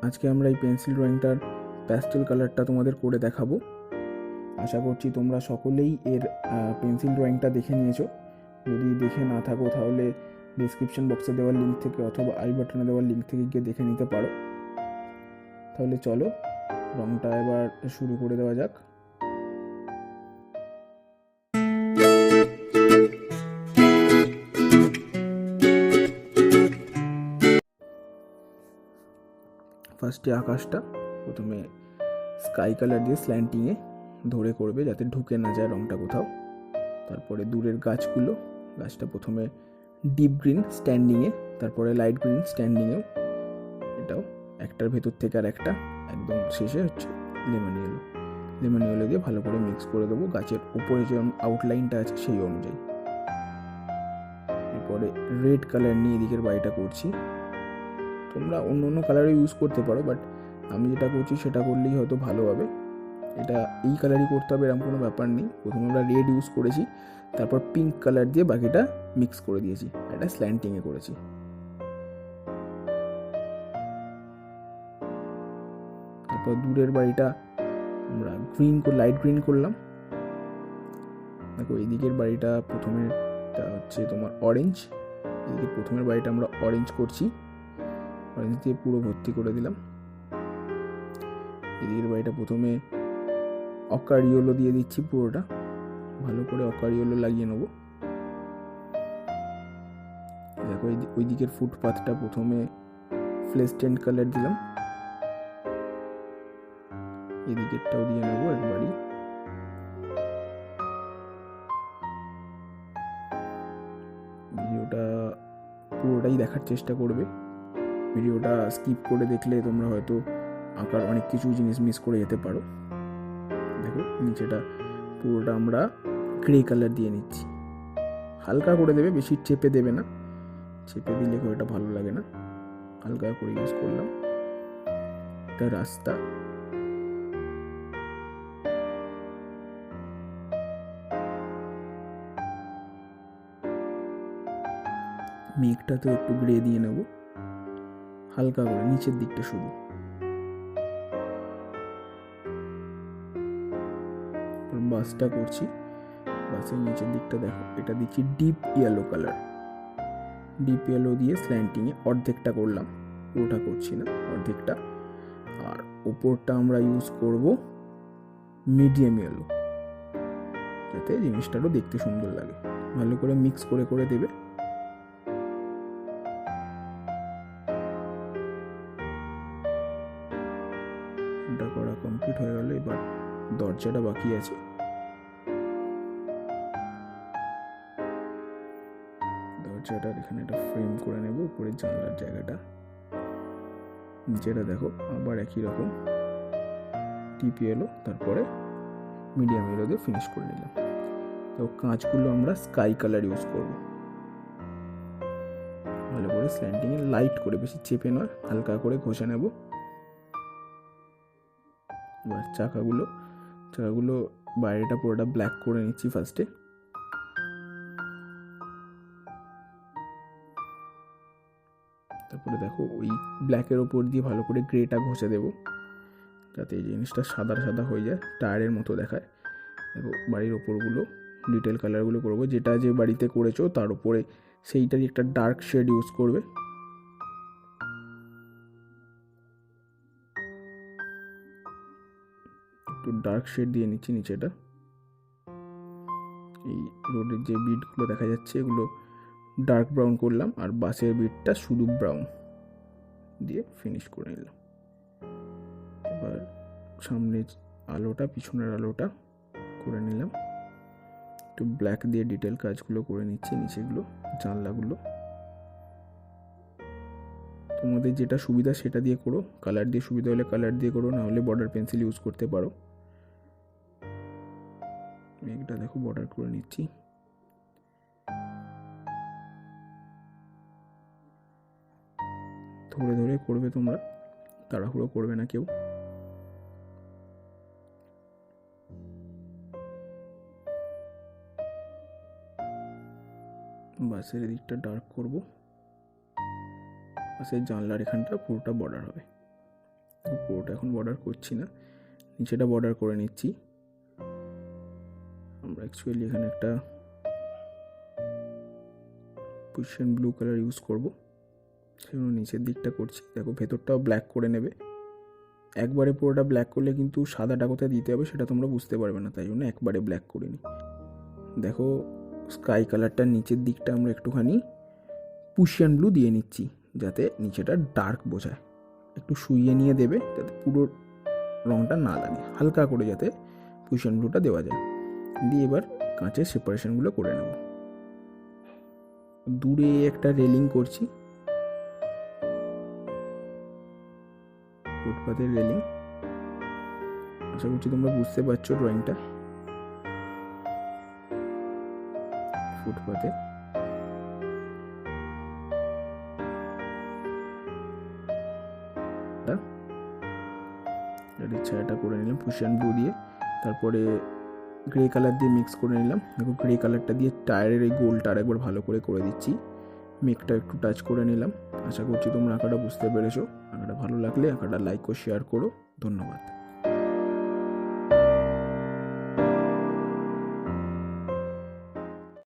আজকে আমরা এই পেন্সিল ড্রয়িংটার প্যাস্টেল কালারটা তোমাদের করে দেখাবো। আশা করছি তোমরা সকলেই এর পেন্সিল ড্রয়িংটা দেখে নিয়েছো। যদি দেখে না থাকো তাহলে ডিসক্রিপশন বক্সে দেওয়ার লিঙ্ক থেকে অথবা আই বাটনে দেওয়ার লিঙ্ক থেকে গিয়ে দেখে নিতে পারো। তাহলে চলো রংটা এবার শুরু করে দেওয়া যাক। ফার্স্টে আকাশটা প্রথমে স্কাই কালার দিয়ে স্ল্যান্টিংয়ে ধরে করবে যাতে ঢুকে না যায় রংটা কোথাও। তারপরে দূরের গাছটা প্রথমে ডিপ গ্রিন স্ট্যান্ডিংয়ে, তারপরে লাইট গ্রিন স্ট্যান্ডিংয়েও, এটাও একটার ভেতর থেকে আর একটা, একদম শেষে হচ্ছে লেমন ইয়েলো দিয়ে ভালো করে মিক্স করে দেবো গাছের উপরে যে আউটলাইনটা আছে সেই অনুযায়ী। এরপরে রেড কালার নিয়ে এদিকের বাড়িটা করছি। তোমরা অন্য অন্য কালারও ইউজ করতে পারো, বাট আমি যেটা করছি সেটা করলেই হয়তো ভালো হবে। এটা এই কালারই করতে হবে এরকম কোনো ব্যাপার নেই। প্রথমে আমরা রেড ইউজ করেছি, তারপর পিঙ্ক কালার দিয়ে বাকিটা মিক্স করে দিয়েছি, এটা স্ল্যান্টিংয়ে করেছি। তারপর দূরের বাড়িটা আমরা লাইট গ্রিন করলাম। দেখো এইদিকের বাড়িটা প্রথমেটা হচ্ছে তোমার অরেঞ্জ, এদিকে প্রথমের বাড়িটা আমরা অরেঞ্জ করছি, অরেঞ্জ দিয়ে পুরো ভর্তি করে দিলাম। এদিকের বাড়িটা প্রথমে অকার ইয়েলো দিয়ে দিচ্ছি, পুরোটা ভালো করে অকার ইয়েলো লাগিয়ে নেবো। দেখো ওই দিকের ফুটপাথটা প্রথমে ফ্লেস্টেন্ট কালার দিলাম, এদিকেরটাও দিয়ে নেবো একবারই। ভিডিওটা পুরোটাই দেখার চেষ্টা করবে, ভিডিওটা স্কিপ করে দেখলে তোমরা হয়তো আঁকার অনেক কিছু জিনিস মিস করে যেতে পারো। দেখো নিচেটা পুরোটা আমরা গ্রে কালার দিয়ে নিচ্ছি, হালকা করে দেবে, বেশি চেপে দেবে না, চেপে দিলে ওটা ভালো লাগে না, হালকা করে ইউজ করলাম। একটা রাস্তা, মেঘটাতেও একটু গ্রে দিয়ে নেব হালকা করে, নিচের দিকটা শুধু। বাসটা করছি, বাসের নিচের দিকটা দেখো, এটা দিচ্ছি deep yellow colour, deep yellow দিয়ে স্ল্যান্টিংয়ে অর্ধেকটা করলাম, পুরোটা করছি না, অর্ধেকটা। আর উপরটা আমরা ইউজ করব মিডিয়াম ইয়েলো, যাতে জিনিসটারও দেখতে সুন্দর লাগে। ভালো করে মিক্স করে করে দেবে। এটা করা কমপ্লিট হয়ে গেল, এবার দরজাটা বাকি আছে। দরজাটার এখানে একটা ফ্রেম করে নেব, উপরে জানলার জায়গাটা, নিচেটা দেখো আবার একই রকম ডিপ ইয়েলো, তারপরে মিডিয়াম ইয়েলো দিয়ে ফিনিশ করে নিলাম। তো কাঁচগুলো আমরা স্কাই কালার ইউজ করব, ভালো করে স্ল্যান্টিংয়ে লাইট করে, বেশি চেপে নয়, হালকা করে ঘষে নেব। এবার চাকাগুলো বাইরেটা পুরোটা ব্ল্যাক করে নিচ্ছি ফার্স্টে। তারপরে দেখো ওই ব্ল্যাকের ওপর দিয়ে ভালো করে গ্রেটা ঘষে দেবো, যাতে এই জিনিসটা সাদা সাদা হয়ে যায়, টায়ারের মতো দেখায়। দেখো বাড়ির ওপরগুলো ডিটেল কালারগুলো করবো, যেটা যে বাড়িতে করেছো তার উপরে সেইটারই একটা ডার্ক শেড ইউজ করবে। একটু ডার্ক শেড দিয়ে নিচ্ছি নিচেটা। এই রোডের যে বিটগুলো দেখা যাচ্ছে এগুলো ডার্ক ব্রাউন করলাম, আর বাসের বিটটা শুধু ব্রাউন দিয়ে ফিনিশ করে নিলাম। এবার সামনের আলোটা, পিছনের আলোটা করে নিলাম, একটু ব্ল্যাক দিয়ে ডিটেল কাজগুলো করে নিচ্ছি, নিচেগুলো জানলাগুলো। তোমাদের যেটা সুবিধা সেটা দিয়ে করো, কালার দিয়ে সুবিধা হলে কালার দিয়ে করো, না হলে বর্ডার পেন্সিল ইউজ করতে পারো। মেঘটা দেখো বর্ডার করে নিচ্ছি। ধরে ধরে করবে তোমরা, তাড়াহুড়ো করবে না কেউ। বাসের দিকটা ডার্ক করব, বাসের জানলার এখানটা পুরোটা বর্ডার হবে। পুরোটা এখন বর্ডার করছি না, নিচেটা বর্ডার করে নিচ্ছি। আমরা অ্যাকচুয়ালি এখানে একটা কুশন ব্লু কালার ইউজ করব, সেজন্য নিচের দিকটা করছি। দেখো ভেতরটাও ব্ল্যাক করে নেবে, একবারে পুরোটা ব্ল্যাক করলে কিন্তু সাদাটা কোথায় দিতে হবে সেটা তোমরা বুঝতে পারবে না, তাই জন্য একবারে ব্ল্যাক করে নিই। দেখো স্কাই কালারটার নিচের দিকটা আমরা একটুখানি পুশিয়ান ব্লু দিয়ে নিচ্ছি, যাতে নিচেটা ডার্ক বোঝায়। একটু শুইয়ে নিয়ে দেবে যাতে পুরো রঙটা না লাগে, হালকা করে যাতে পুশিয়ান ব্লুটা দেওয়া যায়। দিয়ে এবার কাঁচের সেপারেশনগুলো করে নেব। দূরে একটা রেলিং করছি, ফুটপাথের রেলিং। আশা করছি তোমরা বুঝতে পারছো ড্রয়িংটা। ফুটপাথে ছায়াটা করে নিলাম পুশিয়ান ব্লু দিয়ে, তারপরে গ্রে কালার দিয়ে মিক্স করে নিলাম। দেখো গ্রে কালারটা দিয়ে টায়ারের এই গোলটা আরেকবার ভালো করে দিচ্ছি, মেঘটা একটু টাচ করে নিলাম। আশা করছি তোমরা আঁকাটা বুঝতে পেরেছো। আঁকাটা ভালো লাগলে আঁকাটা লাইক ও শেয়ার করো। ধন্যবাদ।